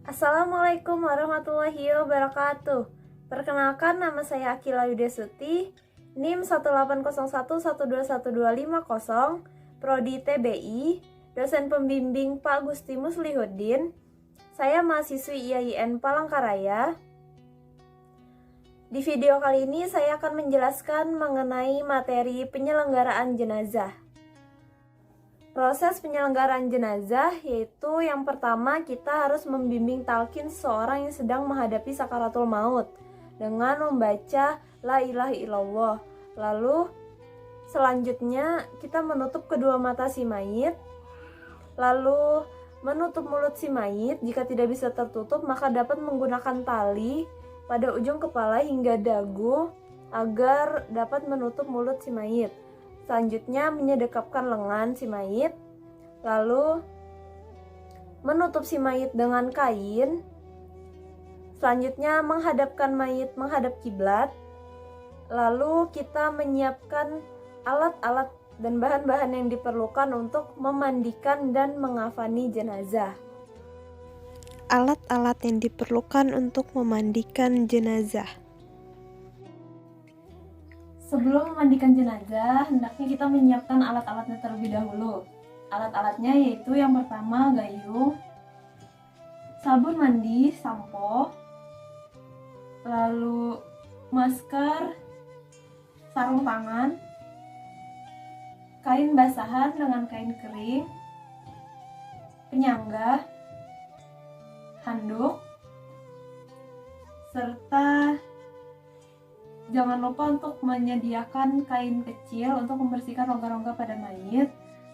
Assalamualaikum warahmatullahi wabarakatuh. Perkenalkan, nama saya Akila Yudesuti, NIM 18011212550, Prodi TBI, dosen pembimbing Pak Gusti Muslihuddin. Saya mahasiswi IAIN Palangkaraya. Di video kali ini saya akan menjelaskan mengenai materi penyelenggaraan jenazah. Proses penyelenggaraan jenazah yaitu yang pertama kita harus membimbing talqin seseorang yang sedang menghadapi sakaratul maut dengan membaca la ilaha illallah. Lalu selanjutnya kita menutup kedua mata si mayit, lalu menutup mulut si mayit. Jika tidak bisa tertutup maka dapat menggunakan tali pada ujung kepala hingga dagu agar dapat menutup mulut si mayit. Selanjutnya menyedekapkan lengan si mayit, lalu menutup si mayit dengan kain. Selanjutnya menghadapkan mayit menghadap kiblat. Lalu kita menyiapkan alat-alat dan bahan-bahan yang diperlukan untuk memandikan dan mengafani jenazah. Alat-alat yang diperlukan untuk memandikan jenazah. Sebelum memandikan jenazah, hendaknya kita menyiapkan alat-alatnya terlebih dahulu. Alat-alatnya yaitu yang pertama gayung, sabun mandi, sampo, lalu masker, sarung tangan, kain basahan dengan kain kering, penyangga, handuk, serta jangan lupa untuk menyediakan kain kecil untuk membersihkan rongga-rongga pada mayit.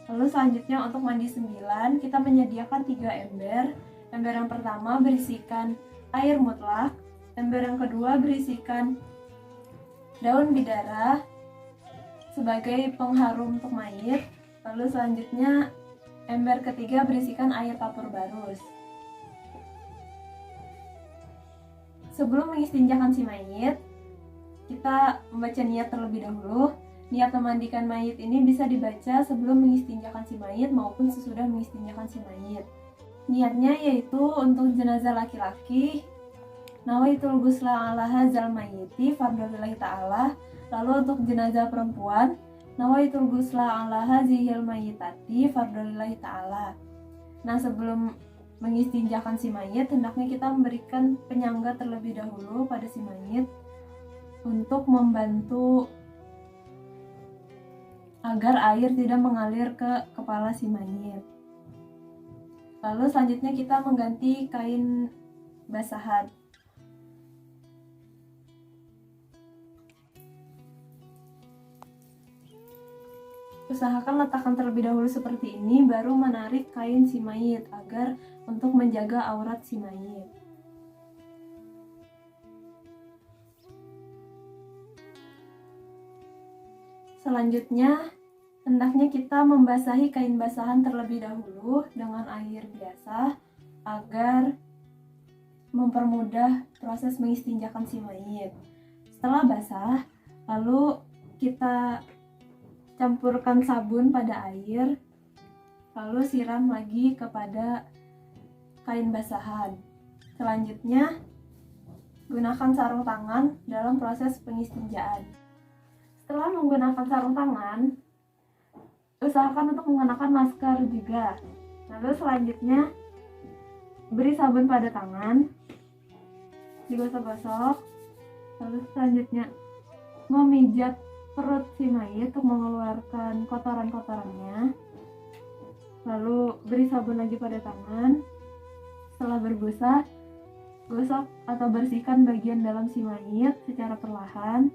Lalu selanjutnya untuk mandi 9, kita menyediakan 3 ember. Ember yang pertama berisikan air mutlak, ember yang kedua berisikan daun bidara sebagai pengharum untuk mayit. Lalu selanjutnya ember ketiga berisikan air kapur barus. Sebelum mengistinjakan si mayit, kita membaca niat terlebih dahulu. Niat memandikan mayit ini bisa dibaca sebelum mengistinjakan si mayit maupun sesudah mengistinjakan si mayit. Niatnya yaitu untuk jenazah laki-laki, nawaitul ghusla ala hadzal mayyiti fardholillahi ta'ala. Lalu untuk jenazah perempuan, nawaitul ghusla ala hadzihil mayyitati fardholillahi ta'ala. Nah, sebelum mengistinjakan si mayit, hendaknya kita memberikan penyangga terlebih dahulu pada si mayit untuk membantu agar air tidak mengalir ke kepala si mayit. Lalu selanjutnya kita mengganti kain basahan. Usahakan letakkan terlebih dahulu seperti ini, baru menarik kain si mayit agar untuk menjaga aurat si mayit. Selanjutnya, hendaknya kita membasahi kain basahan terlebih dahulu dengan air biasa agar mempermudah proses mengistinjakan si mayit. Setelah basah, lalu kita campurkan sabun pada air, lalu siram lagi kepada kain basahan. Selanjutnya, gunakan sarung tangan dalam proses pengistinjaan. Setelah menggunakan sarung tangan, usahakan untuk menggunakan masker juga. Lalu selanjutnya, beri sabun pada tangan, digosok-gosok. Lalu selanjutnya, memijat perut si mayit untuk mengeluarkan kotoran-kotorannya. Lalu beri sabun lagi pada tangan. Setelah berbusa, gosok atau bersihkan bagian dalam si mayit secara perlahan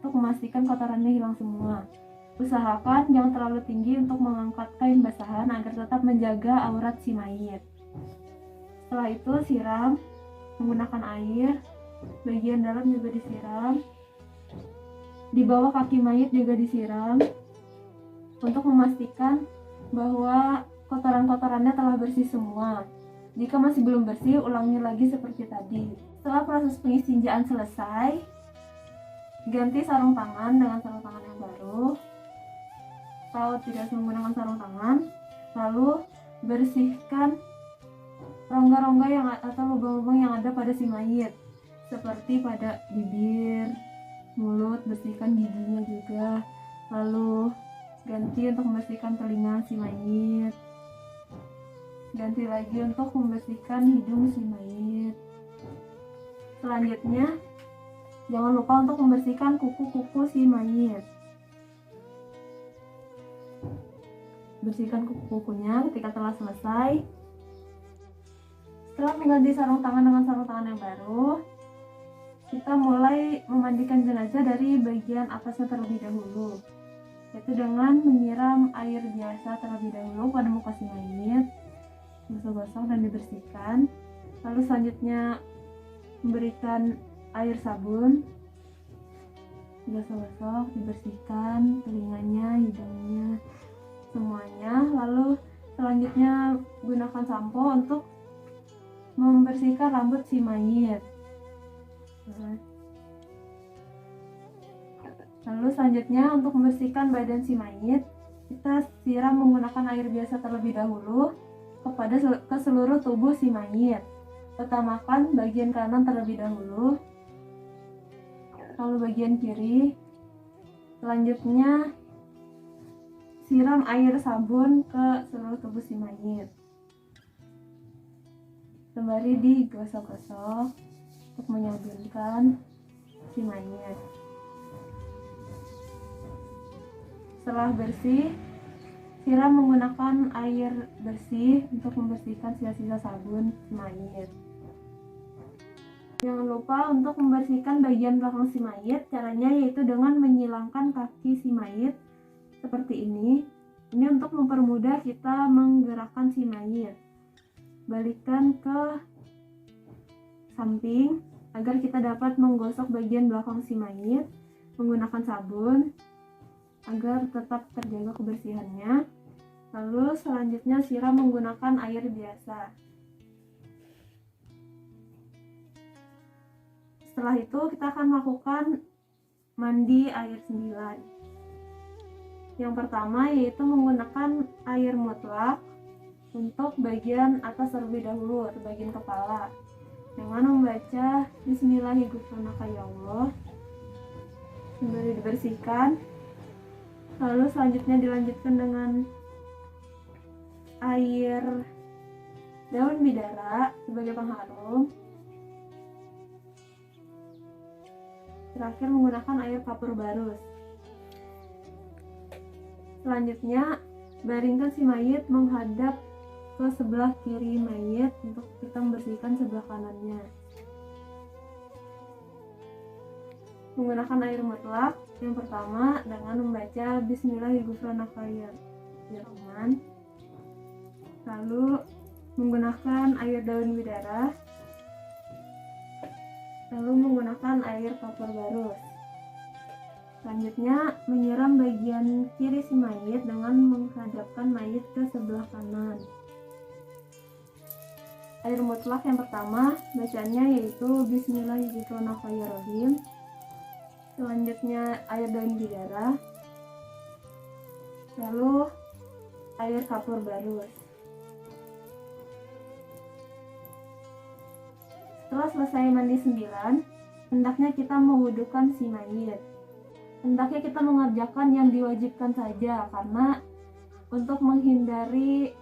untuk memastikan kotorannya hilang semua. Usahakan jangan terlalu tinggi untuk mengangkat kain basahan agar tetap menjaga aurat si mayit. Setelah itu siram menggunakan air, bagian dalam juga disiram, di bawah kaki mayit juga disiram untuk memastikan bahwa kotoran-kotorannya telah bersih semua. Jika masih belum bersih, ulangi lagi seperti tadi. Setelah proses pengistinjaan selesai, ganti sarung tangan dengan sarung tangan yang baru atau tidak menggunakan sarung tangan. Lalu bersihkan rongga-rongga yang atau lubang-lubang yang ada pada si mayit, seperti pada bibir, mulut, bersihkan giginya juga. Lalu ganti untuk membersihkan telinga si mayit, ganti lagi untuk membersihkan hidung si mayit. Selanjutnya jangan lupa untuk membersihkan kuku-kuku si mayit. Bersihkan kuku-kukunya. Ketika telah selesai, setelah mengganti sarung tangan dengan sarung tangan yang baru, kita mulai memandikan jenazah dari bagian atasnya terlebih dahulu, yaitu dengan menyiram air biasa terlebih dahulu pada muka si mayit, gosok-gosok dan dibersihkan. Lalu selanjutnya memberikan air sabun, gosok-gosok, dibersihkan telinganya, hidungnya, semuanya. Lalu selanjutnya gunakan sampo untuk membersihkan rambut si mayit. Lalu selanjutnya untuk membersihkan badan si mayit, kita siram menggunakan air biasa terlebih dahulu ke seluruh tubuh si mayit. Utamakan bagian kanan terlebih dahulu, lalu bagian kiri. Selanjutnya siram air sabun ke seluruh tubuh si mayit. Sembari digosok-gosok untuk menyabunkan si mayit. Setelah bersih, siram menggunakan air bersih untuk membersihkan sisa-sisa sabun si mayit. Jangan lupa untuk membersihkan bagian belakang si mayit. Caranya yaitu dengan menyilangkan kaki si mayit seperti ini. Ini untuk mempermudah kita menggerakkan si mayit. Balikkan ke samping agar kita dapat menggosok bagian belakang si mayit menggunakan sabun agar tetap terjaga kebersihannya. Lalu selanjutnya siram menggunakan air biasa. Setelah itu kita akan melakukan mandi air 9. Yang pertama yaitu menggunakan air mutlak untuk bagian atas terlebih dahulu, atau bagian kepala, dengan membaca Bismillahirrahmanirrahim sembari dibersihkan. Lalu selanjutnya dilanjutkan dengan air daun bidara sebagai pengharum. Terakhir menggunakan air kapur barus. Selanjutnya baringkan si mayit menghadap ke sebelah kiri mayit untuk kita membersihkan sebelah kanannya. Menggunakan air mutlak yang pertama dengan membaca Bismillahirrahmanirrahim. Lalu menggunakan air daun bidara. Lalu menggunakan air kapur barus. Selanjutnya menyiram bagian kiri si mayit dengan menghadapkan mayit ke sebelah kanan. Air mutlak yang pertama bacaannya yaitu Bismillahirrahmanirrahim. Selanjutnya air daun bidara. Lalu air kapur barus. Setelah selesai mandi 9, hendaknya kita mewudukan si mayit. Hendaknya kita mengerjakan yang diwajibkan saja, karena untuk menghindari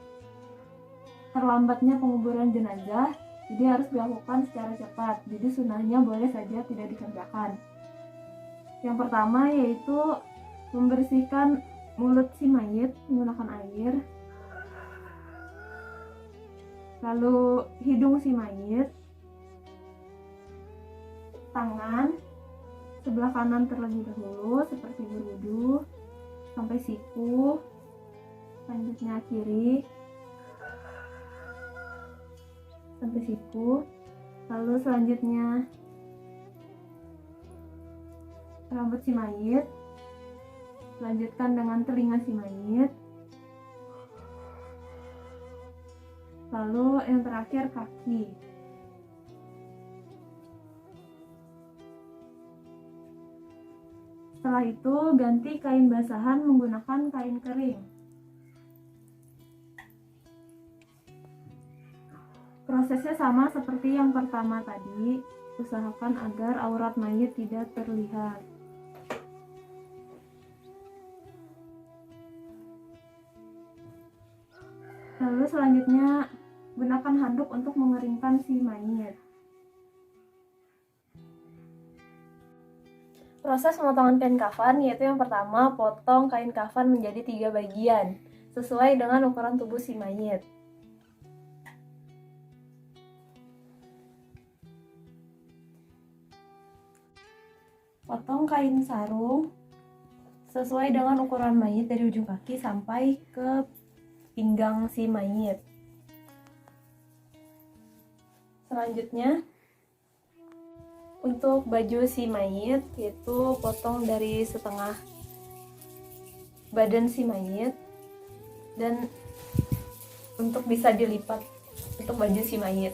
terlambatnya penguburan jenazah, jadi harus dilakukan secara cepat. Jadi sunahnya boleh saja tidak dikerjakan. Yang pertama yaitu membersihkan mulut si mayit menggunakan air, lalu hidung si mayit, tangan sebelah kanan terlebih dahulu seperti berwudu sampai siku, selanjutnya kiri sampai siku, lalu selanjutnya rambut si mayit, lanjutkan dengan telinga si mayit, lalu yang terakhir kaki. Setelah itu ganti kain basahan menggunakan kain kering. Prosesnya sama seperti yang pertama tadi, usahakan agar aurat mayit tidak terlihat. Lalu selanjutnya gunakan handuk untuk mengeringkan si mayit. Proses pemotongan kain kafan yaitu yang pertama, potong kain kafan menjadi 3 bagian sesuai dengan ukuran tubuh si mayit. Potong kain sarung sesuai dengan ukuran mayit dari ujung kaki sampai ke pinggang si mayit. Selanjutnya, untuk baju si mayit yaitu potong dari setengah badan si mayit dan untuk bisa dilipat untuk baju si mayit.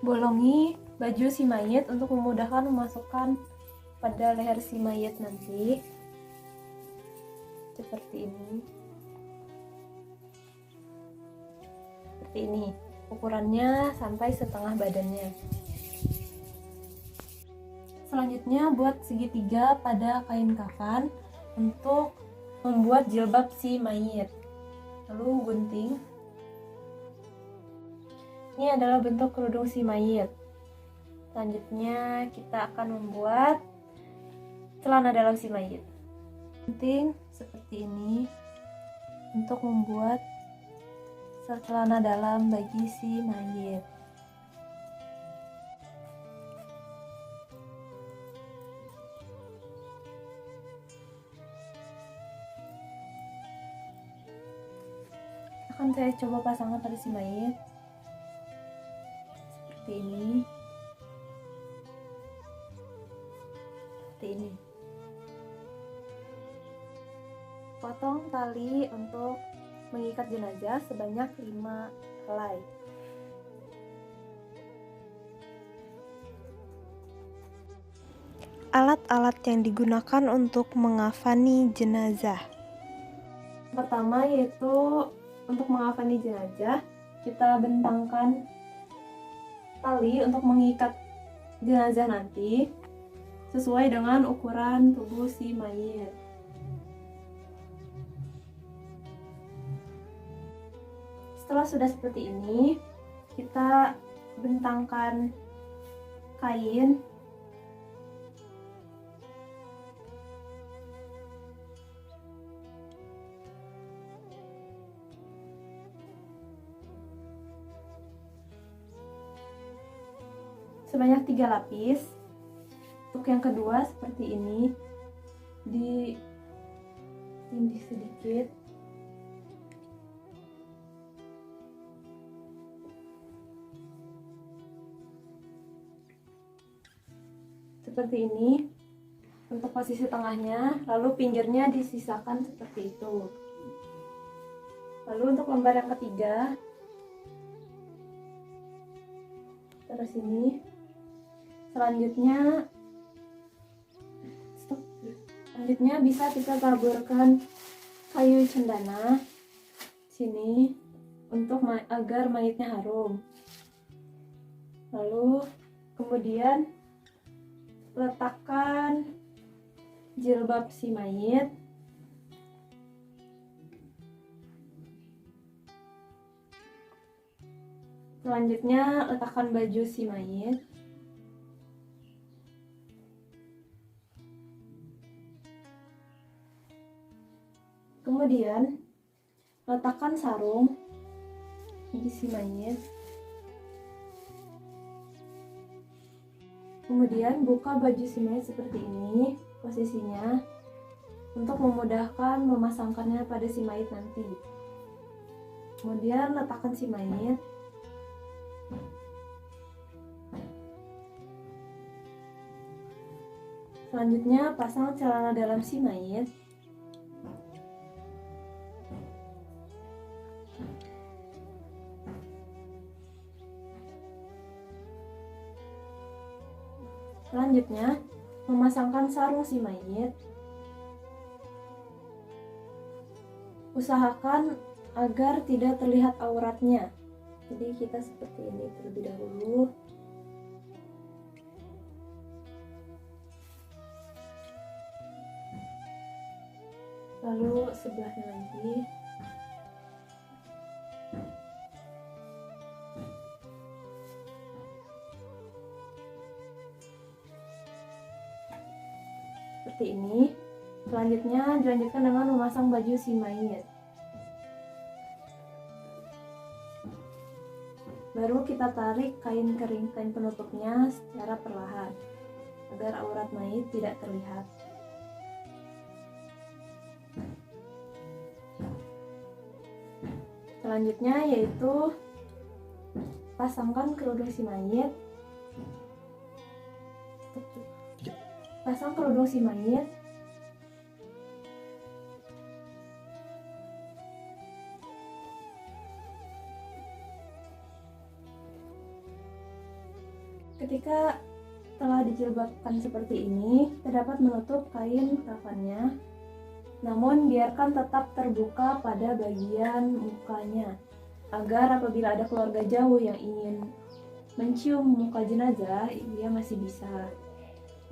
Bolongi baju si mayit untuk memudahkan memasukkan pada leher si mayit nanti. Seperti ini. Seperti ini. Ukurannya sampai setengah badannya. Selanjutnya buat segitiga pada kain kafan untuk membuat jilbab si mayit. Lalu gunting. Ini adalah bentuk kerudung si mayit. Selanjutnya kita akan membuat celana dalam si mayit. Gunting seperti ini untuk membuat celana dalam bagi si mayit. Akan saya coba pasangkan pada si mayit seperti ini. Seperti ini. Potong tali untuk mengikat jenazah sebanyak 5 helai. Alat-alat yang digunakan untuk mengafani jenazah. Pertama yaitu untuk mengafani jenazah, kita bentangkan tali untuk mengikat jenazah nanti sesuai dengan ukuran tubuh si mayit. Setelah sudah seperti ini, kita bentangkan kain sebanyak 3 lapis. Untuk yang kedua seperti ini, ditindih sedikit. Seperti ini untuk posisi tengahnya, lalu pinggirnya disisakan seperti itu. Lalu untuk lembar yang ketiga, terus ini. Selanjutnya bisa kita taburkan kayu cendana sini untuk agar mayitnya harum. Lalu kemudian letakkan jilbab si mayit. Selanjutnya letakkan baju si mayit. Kemudian letakkan sarung di si mayit. Kemudian buka baju si mayit seperti ini posisinya untuk memudahkan memasangkannya pada si mayit nanti. Kemudian letakkan si mayit. Selanjutnya pasang celana dalam si mayit. Selanjutnya, memasangkan sarung si mayit. Usahakan agar tidak terlihat auratnya. Jadi kita seperti ini terlebih dahulu. Lalu sebelahnya lagi. Seperti ini. Selanjutnya dilanjutkan dengan memasang baju si mayit. Baru kita tarik kain kering, kain penutupnya secara perlahan agar aurat mayit tidak terlihat. Selanjutnya yaitu pasangkan kerudung si mayit. Pasang kerudung si mayit. Ketika telah dijilbabkan seperti ini, terdapat menutup kain kafannya. Namun biarkan tetap terbuka pada bagian mukanya, agar apabila ada keluarga jauh yang ingin mencium muka jenazah, dia masih bisa.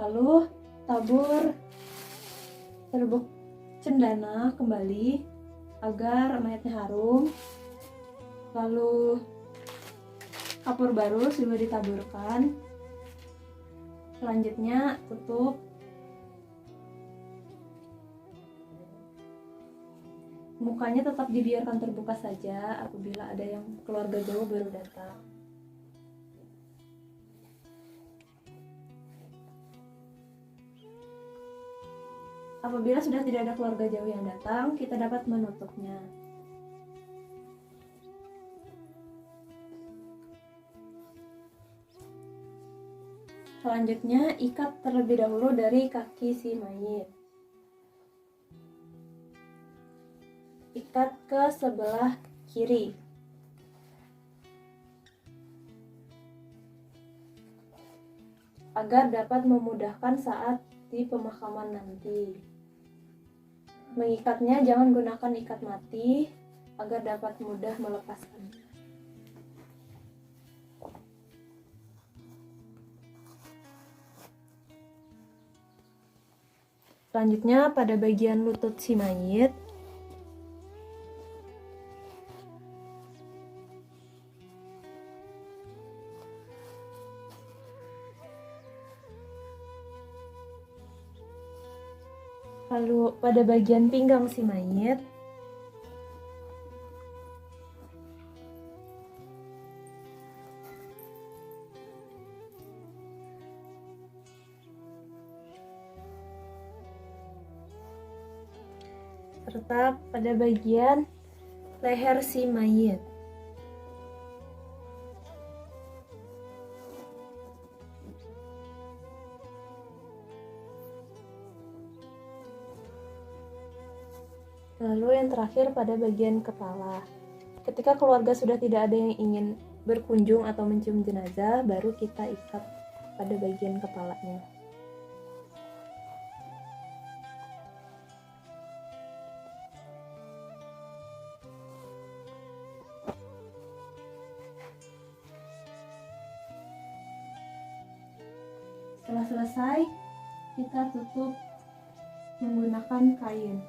Lalu tabur serbuk cendana kembali agar mayatnya harum. Lalu kapur barus juga ditaburkan. Selanjutnya tutup. Mukanya tetap dibiarkan terbuka saja apabila ada yang keluarga jauh baru datang. Apabila sudah tidak ada keluarga jauh yang datang, kita dapat menutupnya. Selanjutnya, ikat terlebih dahulu dari kaki si mayit. Ikat ke sebelah kiri. Agar dapat memudahkan saat di pemakaman nanti. Mengikatnya jangan gunakan ikat mati agar dapat mudah melepaskannya. Selanjutnya pada bagian lutut si mayit, lalu pada bagian pinggang si mayit, serta pada bagian leher si mayit. Lalu yang terakhir pada bagian kepala. Ketika keluarga sudah tidak ada yang ingin berkunjung atau mencium jenazah, baru kita ikat pada bagian kepalanya. Setelah selesai, kita tutup menggunakan kain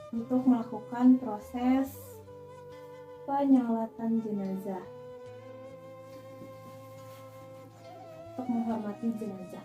untuk melakukan proses penyolatan jenazah, untuk menghormati jenazah.